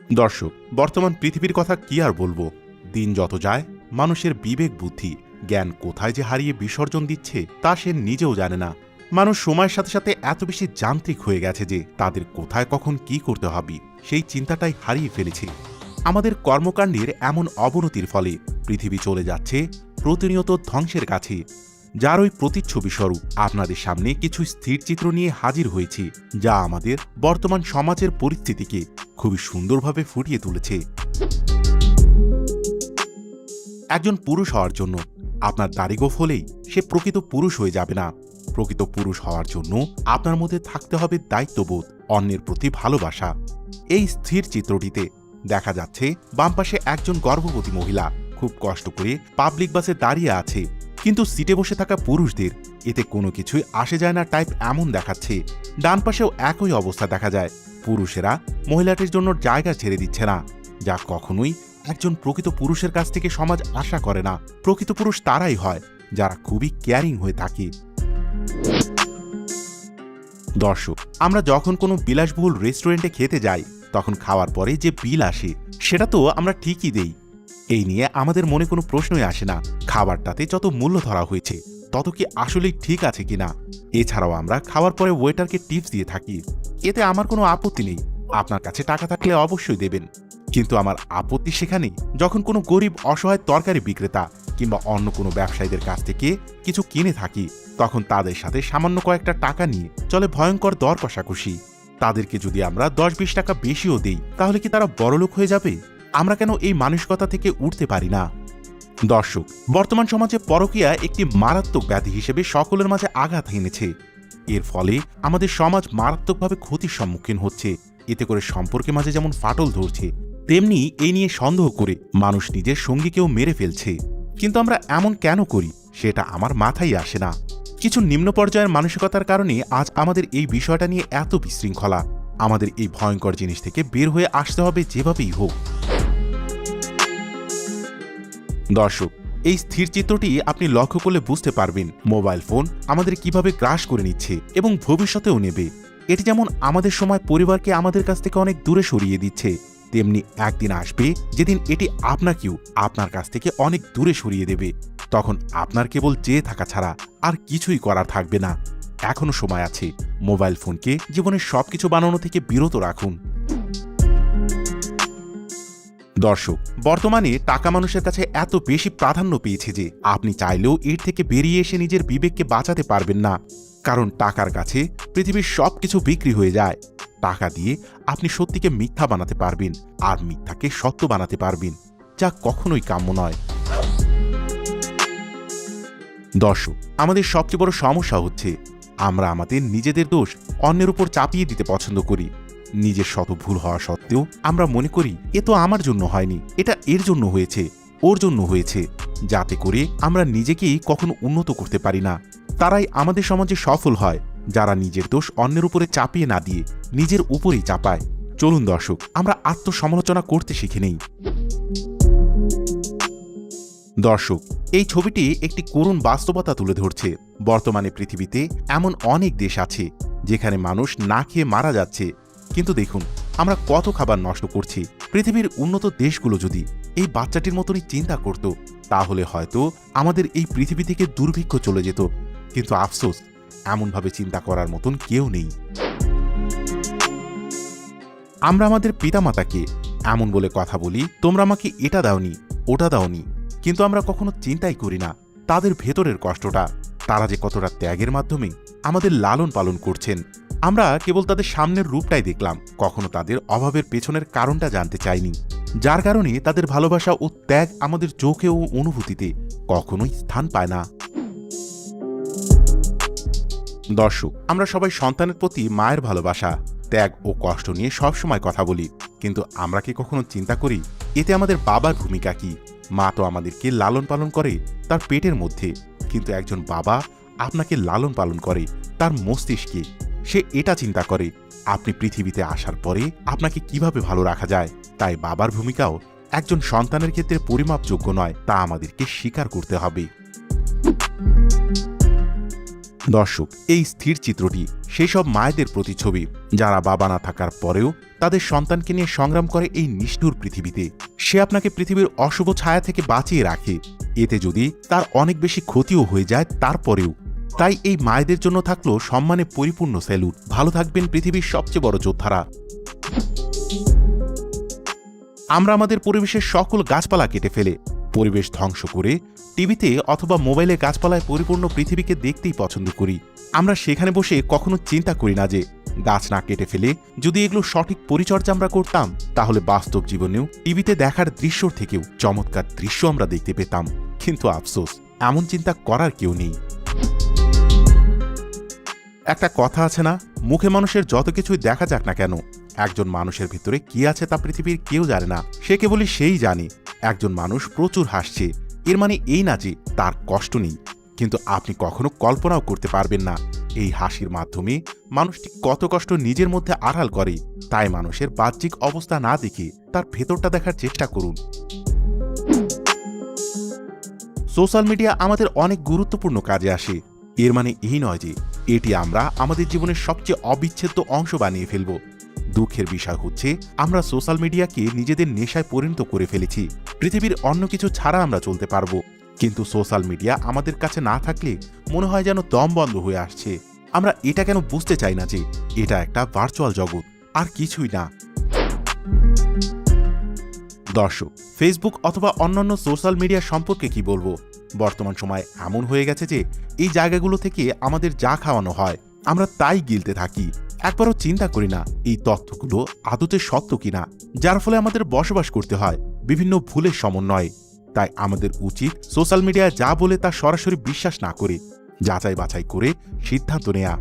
দর্শক, বর্তমান পৃথিবীর কথা কি আর বলবো। দিন যত যায় মানুষের বিবেক বুদ্ধি জ্ঞান কোথায় যে হারিয়ে বিসর্জন দিচ্ছে তা সে নিজেও জানে না। মানুষ সময়ের সাথে সাথে এত বেশি যান্ত্রিক হয়ে গেছে যে তাদের কোথায় কখন কি করতে হবে সেই চিন্তাটাই হারিয়ে ফেলেছে। আমাদের কর্মকাণ্ডের এমন অবনতির ফলে পৃথিবী চলে যাচ্ছে প্রতিনিয়ত ধ্বংসের কাছে। যার ওই প্রতিচ্ছবি স্বরূপ আপনাদের সামনে কিছু স্থির চিত্র নিয়ে হাজির হয়েছি, যা আমাদের বর্তমান সমাজের পরিস্থিতিকে খুবই সুন্দরভাবে ফুটিয়ে তুলেছে। একজন পুরুষ হওয়ার জন্য আপনার দাড়ি গোঁফ হলেই সে প্রকৃত পুরুষ হয়ে যাবে না। প্রকৃত পুরুষ হওয়ার জন্য আপনার মধ্যে থাকতে হবে দায়িত্ববোধ, অন্যের প্রতি ভালোবাসা। এই স্থির চিত্রটিতে দেখা যাচ্ছে বাম পাশে একজন গর্ভবতী মহিলা খুব কষ্ট করে পাবলিক বাসে দাঁড়িয়ে আছে, কিন্তু সিটে বসে থাকা পুরুষদের এতে কোনো কিছুই আসে যায় না টাইপ এমন দেখাচ্ছে। ডান পাশেও একই অবস্থা দেখা যায়, পুরুষেরা মহিলাটির জন্য জায়গা ছেড়ে দিচ্ছে না, যা কখনোই একজন প্রকৃত পুরুষের কাছ থেকে সমাজ আশা করে না। প্রকৃত পুরুষ তারাই হয় যারা খুবই কেয়ারিং হয়ে থাকে। দর্শক, আমরা যখন কোনো বিলাসবহুল রেস্টুরেন্টে খেতে যাই তখন খাওয়ার পরে যে বিল আসে সেটা তো আমরা ঠিকই দেই। এই নিয়ে আমাদের মনে কোনো প্রশ্নই আসে না খাবারটাতে যত মূল্য ধরা হয়েছে তত কি আসলেই ঠিক আছে কিনা। এছাড়াও আমরা খাওয়ার পরে ওয়েটারকে টিপস দিয়ে থাকি, এতে আমার কোনো আপত্তি নেই, আপনার কাছে টাকা থাকলে অবশ্যই দেবেন। কিন্তু আমার আপত্তি সেখানে যখন কোনো গরিব অসহায় তরকারি বিক্রেতা কিংবা অন্য কোনো ব্যবসায়ীদের কাছ থেকে কিছু কিনে থাকি, তখন তাদের সাথে সামান্য কয়েকটা টাকা নিয়ে চলে ভয়ঙ্কর দর কষাকষি। তাদেরকে যদি আমরা 10-20 টাকা বেশিও দেই তাহলে কি তারা বড়লোক হয়ে যাবে? আমরা কেন এই মানসিকতা থেকে উঠতে পারি না? দর্শক, বর্তমান সমাজে পরকীয়া একটি মারাত্মক ব্যাধি হিসেবে সকলের মাঝে আঘাত এনেছে। এর ফলে আমাদের সমাজ মারাত্মকভাবে ক্ষতির সম্মুখীন হচ্ছে। এতে করে সম্পর্কের মাঝে যেমন ফাটল ধরছে, তেমনি এই নিয়ে সন্দেহ করে মানুষ নিজের সঙ্গীকেও মেরে ফেলছে। কিন্তু আমরা এমন কেন করি সেটা আমার মাথায় আসে না। কিছু নিম্ন পর্যায়ের মানসিকতার কারণে আজ আমাদের এই বিষয়টা নিয়ে এত বিশৃঙ্খলা। আমাদের এই ভয়ঙ্কর জিনিস থেকে বের হয়ে আসতে হবে যেভাবেই হোক। দর্শক, এই স্থির চিত্রটি আপনি লক্ষ্য করলে বুঝতে পারবেন মোবাইল ফোন আমাদের কিভাবে গ্রাস করে নিচ্ছে এবং ভবিষ্যতেও নেবে। এটি যেমন আমাদের সময় পরিবারকে আমাদের কাছ থেকে অনেক দূরে সরিয়ে দিচ্ছে, তেমনি একদিন আসবে যেদিন এটি আপনাকেও আপনার কাছ থেকে অনেক দূরে সরিয়ে দেবে। তখন আপনার কেবল চেয়ে থাকা ছাড়া আর কিছুই করার থাকবে না। এখনো সময় আছে, মোবাইল ফোনকে জীবনের সবকিছু বানানো থেকে বিরত রাখুন। দর্শক, বর্তমানে টাকা মানুষের কাছে এত বেশি প্রাধান্য পেয়েছে যে আপনি চাইলেও এর থেকে বেরিয়ে এসে নিজের বিবেককে বাঁচাতে পারবেন না। কারণ টাকার কাছে পৃথিবীর সবকিছু বিক্রি হয়ে যায়। টাকা দিয়ে আপনি সত্যিকে মিথ্যা বানাতে পারবেন আর মিথ্যাকে সত্য বানাতে পারবেন, যা কখনোই কাম্য নয়। দর্শক, আমাদের সবচেয়ে বড় সমস্যা হচ্ছে আমরা আমাদের নিজেদের দোষ অন্যের উপর চাপিয়ে দিতে পছন্দ করি। নিজের শত ভুল হওয়া সত্ত্বেও আমরা মনে করি এ তো আমার জন্য হয়নি, এটা এর জন্য হয়েছে, ওর জন্য হয়েছে, যাতে করে আমরা নিজেকেই কখনো উন্নত করতে পারি না। তারাই আমাদের সমাজে সফল হয় যারা নিজের দোষ অন্যের উপরে চাপিয়ে না দিয়ে নিজের উপরেই চাপায়। চলুন দর্শক, আমরা আত্মসমালোচনা করতে শিখে নেই। দর্শক, এই ছবিটি একটি করুণ বাস্তবতা তুলে ধরছে। বর্তমানে পৃথিবীতে এমন অনেক দেশ আছে যেখানে মানুষ না খেয়ে মারা যাচ্ছে, কিন্তু দেখুন আমরা কত খাবার নষ্ট করছি। পৃথিবীর উন্নত দেশগুলো যদি এই বাচ্চাটির মতনই চিন্তা করত তাহলে হয়তো আমাদের এই পৃথিবী থেকে দুর্ভিক্ষ চলে যেত। কিন্তু আফসোস, এমনভাবে চিন্তা করার মতন কেউ নেই। আমরা আমাদের পিতামাতাকে এমন বলে কথা বলি, তোমরা আমাকে এটা দাওনি, ওটা দাওনি, কিন্তু আমরা কখনো চিন্তাই করি না তাদের ভেতরের কষ্টটা। তারা যে কতটা ত্যাগের মাধ্যমে আমাদের লালন পালন করছেন। আমরা কেবল তাদের সামনের রূপটাই দেখলাম, কখনো তাদের অভাবের পেছনের কারণটা জানতে চাইনি, যার কারণে তাদের ভালোবাসা ও ত্যাগ আমাদের চোখে ও অনুভূতিতে কখনোই স্থান পায় না। দর্শক, আমরা সবাই সন্তানের প্রতি মায়ের ভালোবাসা, ত্যাগ ও কষ্ট নিয়ে সবসময় কথা বলি, কিন্তু আমরা কি কখনো চিন্তা করি এতে আমাদের বাবার ভূমিকা কি? মা তো আমাদেরকে লালন পালন করে তার পেটের মধ্যে, কিন্তু একজন বাবা আপনাকে লালন পালন করে তার মস্তিষ্কে। সে এটা চিন্তা করে আপনি পৃথিবীতে আসার পরে আপনাকে কিভাবে ভালো রাখা যায়। তাই বাবার ভূমিকাও একজন সন্তানের ক্ষেত্রে পরিমাপযোগ্য নয়, তা আমাদেরকে স্বীকার করতে হবে। দর্শক, এই স্থির চিত্রটি সেই সব মায়েদের প্রতিচ্ছবি যারা বাবা না থাকার পরেও তাদের সন্তানকে নিয়ে সংগ্রাম করে এই নিষ্ঠুর পৃথিবীতে। সে আপনাকে পৃথিবীর অশুভ ছায়া থেকে বাঁচিয়ে রাখে, এতে যদি তার অনেক বেশি ক্ষতিও হয়ে যায় তারপরেও। তাই এই মায়েদের জন্য থাকলো সম্মানে পরিপূর্ণ স্যালুট। ভালো থাকবেন পৃথিবীর সবচেয়ে বড় যোদ্ধারা। আমরা আমাদের পরিবেশের সকল গাছপালা কেটে ফেলে পরিবেশ ধ্বংস করে টিভিতে অথবা মোবাইলে গাছপালায় পরিপূর্ণ পৃথিবীকে দেখতেই পছন্দ করি। আমরা সেখানে বসে কখনো চিন্তা করি না যে গাছ না কেটে ফেলে যদি এগুলো সঠিক পরিচর্যা আমরা করতাম, তাহলে বাস্তব জীবনেও টিভিতে দেখার দৃশ্যর থেকেও চমৎকার দৃশ্য আমরা দেখতে পেতাম। কিন্তু আফসোস, এমন চিন্তা করার কেউ নেই। একটা কথা আছে না, মুখে মানুষের যত কিছুই দেখা যাক না কেন, একজন মানুষের ভিতরে কি আছে তা পৃথিবীর কেউ জানে না, সে কেবলই সেই জানে। একজন মানুষ প্রচুর হাসছে, এর মানে এই না যে তার কষ্ট নেই, কিন্তু আপনি কখনো কল্পনাও করতে পারবেন না এই হাসির মাধ্যমে মানুষটি কত কষ্ট নিজের মধ্যে আড়াল করে। তাই মানুষের বাহ্যিক অবস্থা না দেখে তার ভেতরটা দেখার চেষ্টা করুন। সোশ্যাল মিডিয়া আমাদের অনেক গুরুত্বপূর্ণ কাজে আসে, এর মানে এই নয় যে এটি আমরা আমাদের জীবনের সবচেয়ে অবিচ্ছেদ্য অংশ বানিয়ে ফেলব। দুঃখের বিষয় হচ্ছে আমরা সোশ্যাল মিডিয়াকে নিজেদের নেশায় পরিণত করে ফেলেছি। পৃথিবীর অন্য কিছু ছাড়া আমরা চলতে পারবো, কিন্তু সোশ্যাল মিডিয়া আমাদের কাছে না থাকলে মনে হয় যেন দম বন্ধ হয়ে আসছে। আমরা এটা কেন বুঝতে চাই না যে এটা একটা ভার্চুয়াল জগৎ, আর কিছুই না। দর্শক, ফেসবুক অথবা অন্যান্য সোশ্যাল মিডিয়া সম্পর্কে কি বলবো? বর্তমান সময় এমন হয়ে গেছে যে এই জায়গাগুলো থেকে আমাদের যা খাওয়ানো হয় আমরা তাই গিলতে থাকি, একবারও চিন্তা করি না এই তথ্যগুলো আদতে সত্য কিনা, যার ফলে আমাদের বসবাস করতে হয় বিভিন্ন ভুলের সমন্বয়ে। তাই আমাদের উচিত সোশ্যাল মিডিয়া যা বলে তা সরাসরি বিশ্বাস না করে যাচাই বাছাই করে সিদ্ধান্ত নেয়া।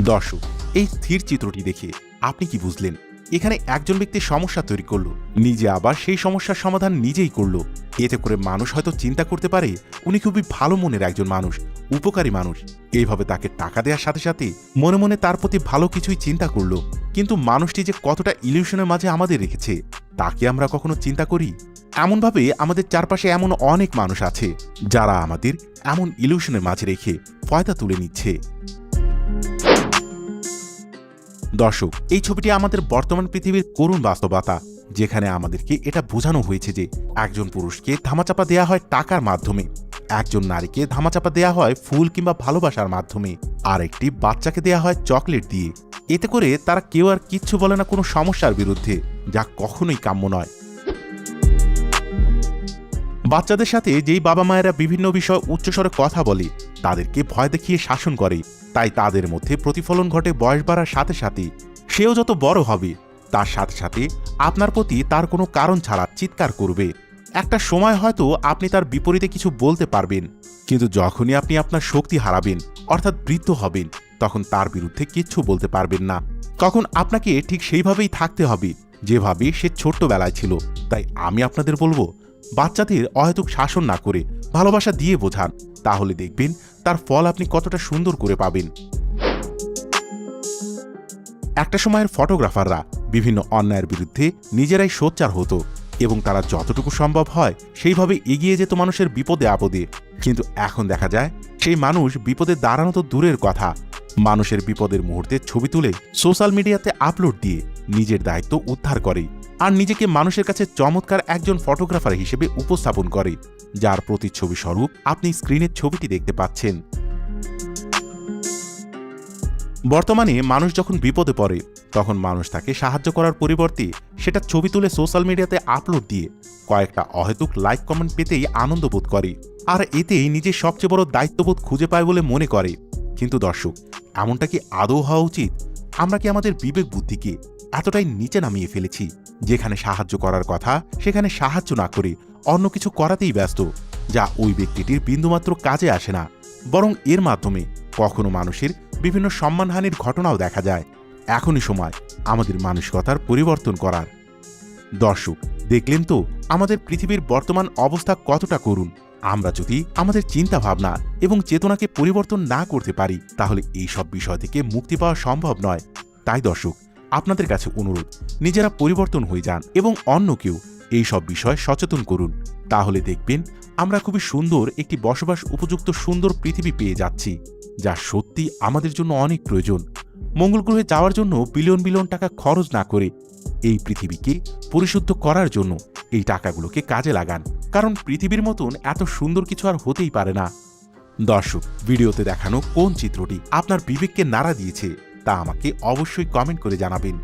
দর্শক, এই স্থির চিত্রটি দেখে আপনি কি বুঝলেন? এখানে একজন ব্যক্তি সমস্যা তৈরি করলো, নিজে আবার সেই সমস্যার সমাধান নিজেই করলো। এতে করে মানুষ হয়তো চিন্তা করতে পারে উনি খুবই ভালো মনের একজন মানুষ, উপকারী মানুষ। এইভাবে তাকে টাকা দেওয়ার সাথে সাথে মনে মনে তার প্রতি ভালো কিছুই চিন্তা করলো। কিন্তু মানুষটি যে কতটা ইলিউশনের মাঝে আমাদের রেখেছে তাকে আমরা কখনো চিন্তা করি? এমনভাবে আমাদের চারপাশে এমন অনেক মানুষ আছে যারা আমাদের এমন ইলিউশনের মাঝে রেখে ফায়দা তুলে নিচ্ছে। দর্শক, এই ছবিটি আমাদের বর্তমান পৃথিবীর করুণ বাস্তবতা, যেখানে আমাদেরকে এটা বোঝানো হয়েছে যে একজন পুরুষকে ধামাচাপা দেয়া হয় টাকার মাধ্যমে, একজন নারীকে ধামাচাপা দেয়া হয় ফুল কিংবা ভালোবাসার মাধ্যমে, আর একটি বাচ্চাকে দেয়া হয় চকলেট দিয়ে। এতে করে তারা কেউ আর কিচ্ছু বলে না কোনো সমস্যার বিরুদ্ধে, যা কখনোই কাম্য নয়। বাচ্চাদের সাথে যেই বাবা মায়েরা বিভিন্ন বিষয় উচ্চস্বরে কথা বলে তাদেরকে ভয় দেখিয়ে শাসন করে, তাই তাদের মধ্যে প্রতিফলন ঘটে বয়স বাড়ার সাথে সাথে। সেও যত বড় হবে তার সাথে সাথে আপনার প্রতি তার কোনো কারণ ছাড়া চিৎকার করবে। একটা সময় হয়তো আপনি তার বিপরীতে কিছু বলতে পারবেন, কিন্তু যখনই আপনি আপনার শক্তি হারাবেন অর্থাৎ বৃদ্ধ হবেন, তখন তার বিরুদ্ধে কিচ্ছু বলতে পারবেন না। তখন আপনাকে ঠিক সেইভাবেই থাকতে হবে যেভাবে সে ছোট্টবেলায় ছিল। তাই আমি আপনাদের বলবো, বাচ্চাদের অহেতুক শাসন না করে ভালোবাসা দিয়ে বোঝান, তাহলে দেখবেন তার ফল আপনি কতটা সুন্দর করে পাবেন। একটা সময়ের ফটোগ্রাফাররা বিভিন্ন অন্যায়ের বিরুদ্ধে নিজেরাই সোচ্চার হতো এবং তারা যতটুকু সম্ভব হয় সেইভাবে এগিয়ে যেত মানুষের বিপদে আপদে। কিন্তু এখন দেখা যায় সেই মানুষ বিপদে দাঁড়ানো তো দূরের কথা, মানুষের বিপদের মুহূর্তে ছবি তুলে সোশ্যাল মিডিয়াতে আপলোড দিয়ে নিজের দায়িত্ব উদ্ধার করে, আর নিজেকে মানুষের কাছে চমৎকার একজন ফটোগ্রাফার হিসেবে উপস্থাপন করে, যার প্রতিচ্ছবি স্বরূপ আপনি স্ক্রিনের ছবিটি দেখতে পাচ্ছেন। বর্তমানে মানুষ যখন বিপদে পড়ে তখন মানুষ তাকে সাহায্য করার পরিবর্তে সেটা ছবি তুলে সোশ্যাল মিডিয়াতে আপলোড দিয়ে কয়েকটা অহেতুক লাইক কমেন্ট পেতেই আনন্দ বোধ করে, আর এতেই নিজের সবচেয়ে বড় দায়িত্ববোধ খুঁজে পায় বলে মনে করে। কিন্তু দর্শক, এমনটা কি আদৌ হওয়া উচিত? আমরা কি আমাদের বিবেক বুদ্ধিকে এতটাই নিচে নামিয়ে ফেলেছি যেখানে সাহায্য করার কথা সেখানে সাহায্য না করে অন্য কিছু করাতেই ব্যস্ত, যা ওই ব্যক্তিটির বিন্দুমাত্র কাজে আসে না, বরং এর মাধ্যমে কখনো মানুষের বিভিন্ন সম্মানহানির ঘটনাও দেখা যায়। এখনই সময় আমাদের মানসিকতার পরিবর্তন করার। দর্শক, দেখলেন তো আমাদের পৃথিবীর বর্তমান অবস্থা কতটা করুণ। আমরা যদি আমাদের চিন্তা ভাবনা এবং চেতনাকে পরিবর্তন না করতে পারি তাহলে এই সব বিষয় থেকে মুক্তি পাওয়া সম্ভব নয়। তাই দর্শক, আপনাদের কাছে অনুরোধ, নিজেরা পরিবর্তন হয়ে যান এবং অন্যকেও এই সব বিষয়ে সচেতন করুন। তাহলে দেখবেন আমরা খুবই সুন্দর একটি বসবাস উপযুক্ত সুন্দর পৃথিবী পেয়ে যাচ্ছি, যা সত্যি আমাদের জন্য অনেক প্রয়োজন। মঙ্গল গ্রহে যাওয়ার জন্য বিলিয়ন বিলিয়ন টাকা খরচ না করে এই পৃথিবীকে পরিশুদ্ধ করার জন্য এই টাকাগুলোকে কাজে লাগান, কারণ পৃথিবীর মতন এত সুন্দর কিছু আর হতেই পারে না। দর্শক, ভিডিওতে দেখানো কোন চিত্রটি আপনার বিবেককে নাড়া দিয়েছে তা আমাকে অবশ্যই কমেন্ট করে জানাবেন।